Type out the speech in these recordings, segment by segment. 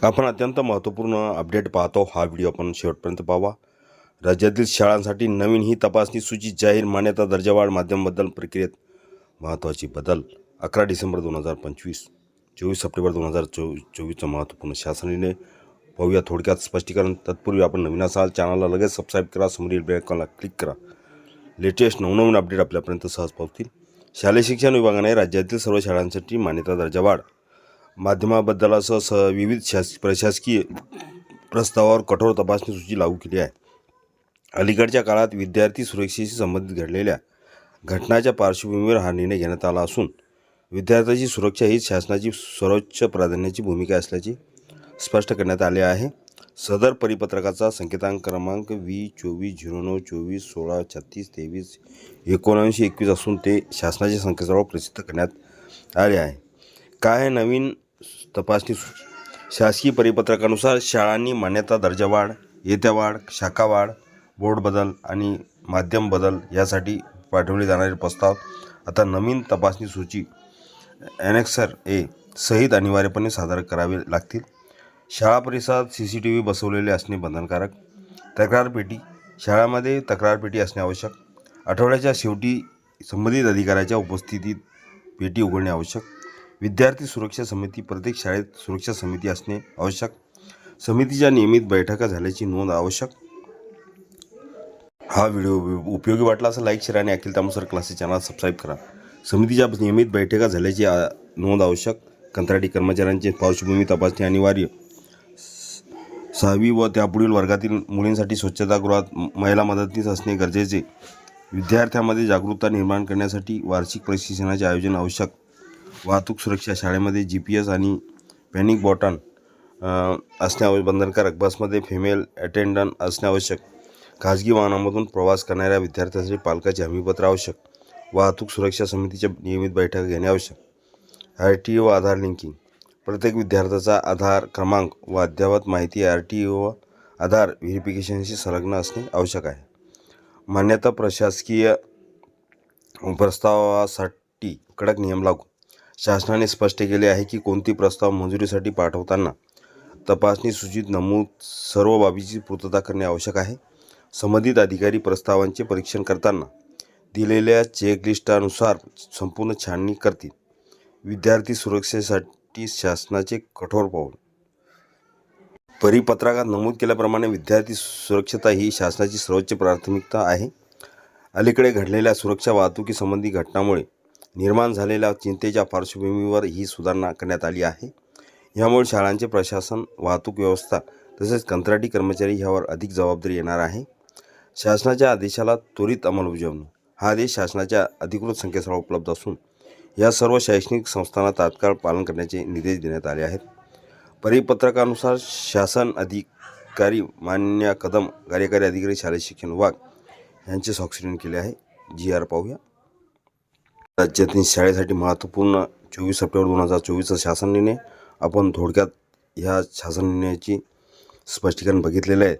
आपण अत्यंत महत्त्वपूर्ण अपडेट पाहतो. हा व्हिडिओ आपण शेवटपर्यंत पाहावा. राज्यातील शाळांसाठी नवीन ही तपासणी सूची जाहीर. मान्यता दर्जावाढ माध्यमबद्दल प्रक्रियेत महत्त्वाची बदल. 11 डिसेंबर 2025, 24 सप्टेंबर 2024चा महत्त्वपूर्ण शासन निर्णय पाहूया. थोडक्यात स्पष्टीकरण. तत्पूर्वी आपण नवीन असाल चॅनलला लगेच सबस्क्राईब करा, समोरील बेल आयकॉनला क्लिक करा. लेटेस्ट नवनवीन अपडेट आपल्यापर्यंत सहज पोहोचतील. शालेय शिक्षण विभागाने राज्यातील सर्व शाळांसाठी मान्यता दर्जावाढ माध्यमाबद्दलासह विविध प्रशासकीय प्रस्तावावर कठोर तपासणी सूची लागू केली आहे. अलीकडच्या काळात विद्यार्थी सुरक्षेशी संबंधित घडलेल्या घटनांच्या पार्श्वभूमीवर हा निर्णय घेण्यात आला असून विद्यार्थ्यांची सुरक्षा ही शासनाची सर्वोच्च प्राधान्याची भूमिका असल्याचे स्पष्ट करण्यात आले आहे. सदर परिपत्रकाचा संकेतांक क्रमांक V2409241636231921 असून ते शासनाच्या संकेतस्थळावर प्रसिद्ध करण्यात आले आहे. काय आहे नवीन तपासणी सूची? शासकीय परिपत्रकानुसार शाळांनी मान्यता दर्जावाढ, येत्यावाढ, शाखावाढ, बोर्ड बदल आणि माध्यम बदल यासाठी पाठवले जाणारे प्रस्ताव आता नवीन तपासणी सूची ॲनेक्सर ए सहित अनिवार्यपणे सादर करावे लागतील. शाळा परिसरात CCTV बसवलेले असणे बंधनकारक. तक्रारपेटी. शाळांमध्ये तक्रारपेटी असणे आवश्यक. आठवड्याच्या शेवटी संबंधित अधिकाऱ्याच्या उपस्थितीत पेटी उघडणे आवश्यक. विद्यार्थी सुरक्षा समिती. प्रत्येक शाळेत सुरक्षा समिती असणे आवश्यक. समितीच्या नियमित बैठका झाल्याची नोंद आवश्यक. हा व्हिडिओ उपयोगी वाटला असेल लाईक, शेअर आणि अखिल तामसर क्लासेस चॅनल सबस्क्राईब करा. समितीच्या नियमित बैठका झाल्याची नोंद आवश्यक. कंत्राटी कर्मचाऱ्यांची पार्श्वभूमी तपासणी अनिवार्य. 6वी व त्यापुढील वर्गातील मुलींसाठी स्वच्छतागृहात महिला मदतनीस असणे गरजेचे. विद्यार्थ्यांमध्ये जागरूकता निर्माण करण्यासाठी वार्षिक प्रशिक्षणाचे आयोजन आवश्यक. वाहतूक सुरक्षा. शाळेमध्ये GPS आणि पॅनिक बटन असणे बंधनकारक. बसमध्ये फिमेल अटेंडंट असणे आवश्यक. खाजगी वाहनामधून प्रवास करणाऱ्या विद्यार्थ्यांसाठी पालकाचे हमीपत्र आवश्यक. वाहतूक सुरक्षा समितीच्या नियमित बैठका घेणे आवश्यक. RTO आधार लिंकिंग. प्रत्येक विद्यार्थ्याचा आधार क्रमांक व अद्ययावत माहिती RTO आधार व्हेरिफिकेशनशी संलग्न असणे आवश्यक आहे. मान्यता. प्रशासकीय प्रस्तावासाठी कडक नियम लागू. शासनाने स्पष्ट केले आहे की कोणती प्रस्ताव मंजुरीसाठी पाठवताना तपासणी सूचीत नमूद सर्व बाबींची पूर्तता करणे आवश्यक आहे. संबंधित अधिकारी प्रस्तावांचे परीक्षण करताना दिलेल्या चेकलिस्टानुसार संपूर्ण छाननी करतील. विद्यार्थी सुरक्षेसाठी शासनाचे कठोर पाऊल. परिपत्रकात नमूद केल्याप्रमाणे विद्यार्थी सुरक्षता ही शासनाची सर्वोच्च प्राथमिकता आहे. अलीकडे घडलेल्या सुरक्षा वाहतुकीसंबंधी घटनांमुळे निर्माण झालेल्या चिंतेच्या पार्श्वभूमीवर ही सुधारणा करण्यात आली आहे. यामुळे शाळांचे प्रशासन, वाहतूक व्यवस्था तसेच कंत्राटी कर्मचारी यावर अधिक जबाबदारी येणार आहे. शासनाच्या आदेशाला त्वरित अंमलबजावणी. हा आदेश शासनाच्या अधिकृत संकेतस्थळावर उपलब्ध असून या सर्व शैक्षणिक संस्थांना तात्काळ पालन करण्याचे निर्देश देण्यात आले आहेत. परिपत्रकानुसार शासन अधिकारी मान्य कदम, कार्यकारी अधिकारी, शालेय शिक्षण विभाग यांचे स्वाक्षरी केले आहे. GR पाहूया. राज्यातील शाळेसाठी महत्त्वपूर्ण 24 सप्टेंबर 2024चा शासन निर्णय. आपण थोडक्यात ह्या शासन निर्णयाची स्पष्टीकरण बघितलेलं आहे.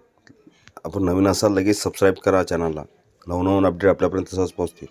आपण नवीन असाल लगेच सबस्क्राईब करा चॅनलला. नवनवीन अपडेट आपल्यापर्यंत सहज पोहोचतील.